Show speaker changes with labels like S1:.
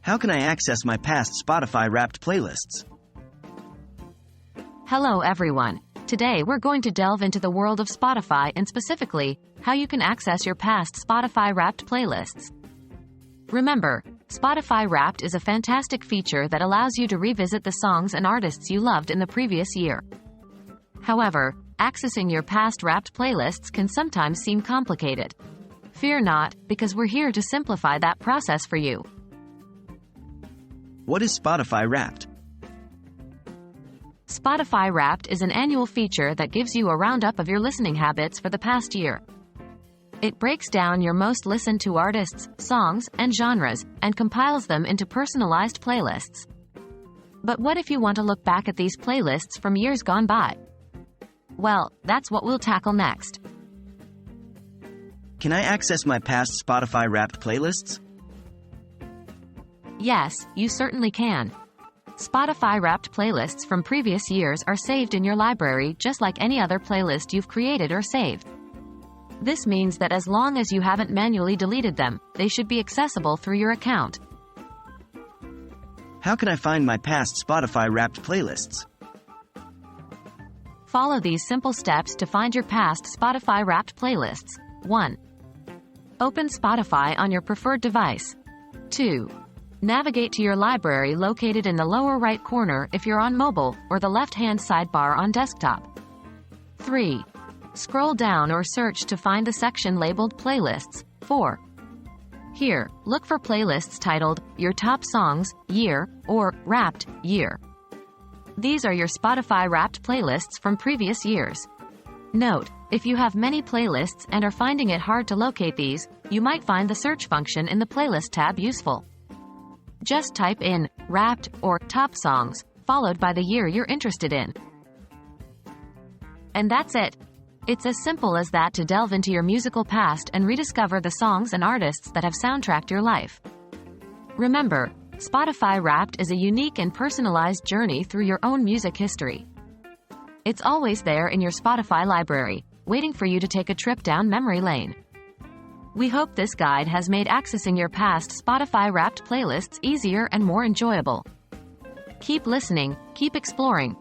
S1: How can I access my past Spotify Wrapped playlists?
S2: Hello everyone. Today we're going to delve into the world of Spotify and specifically, how you can access your past Spotify Wrapped playlists. Remember, Spotify Wrapped is a fantastic feature that allows you to revisit the songs and artists you loved in the previous year. However, accessing your past Wrapped playlists can sometimes seem complicated. Fear not, because we're here to simplify that process for you.
S1: What is Spotify Wrapped?
S2: Spotify Wrapped is an annual feature that gives you a roundup of your listening habits for the past year. It breaks down your most listened to artists, songs, and genres, and compiles them into personalized playlists. But what if you want to look back at these playlists from years gone by? Well, that's what we'll tackle next.
S1: Can I access my past Spotify Wrapped playlists?
S2: Yes, you certainly can. Spotify Wrapped playlists from previous years are saved in your library just like any other playlist you've created or saved. This means that as long as you haven't manually deleted them, they should be accessible through your account.
S1: How can I find my past Spotify Wrapped playlists?
S2: Follow these simple steps to find your past Spotify Wrapped playlists. 1. Open Spotify on your preferred device. 2. Navigate to your library located in the lower right corner if you're on mobile, or the left-hand sidebar on desktop. 3. Scroll down or search to find the section labeled Playlists. 4. Here, look for playlists titled Your Top Songs, Year, or Wrapped, Year. These are your Spotify Wrapped playlists from previous years. Note, if you have many playlists and are finding it hard to locate these, you might find the search function in the Playlist tab useful. Just type in Wrapped or Top Songs, followed by the year you're interested in. And that's it. It's as simple as that to delve into your musical past and rediscover the songs and artists that have soundtracked your life. Remember, Spotify Wrapped is a unique and personalized journey through your own music history. It's always there in your Spotify library, waiting for you to take a trip down memory lane. We hope this guide has made accessing your past Spotify Wrapped playlists easier and more enjoyable. Keep listening, keep exploring,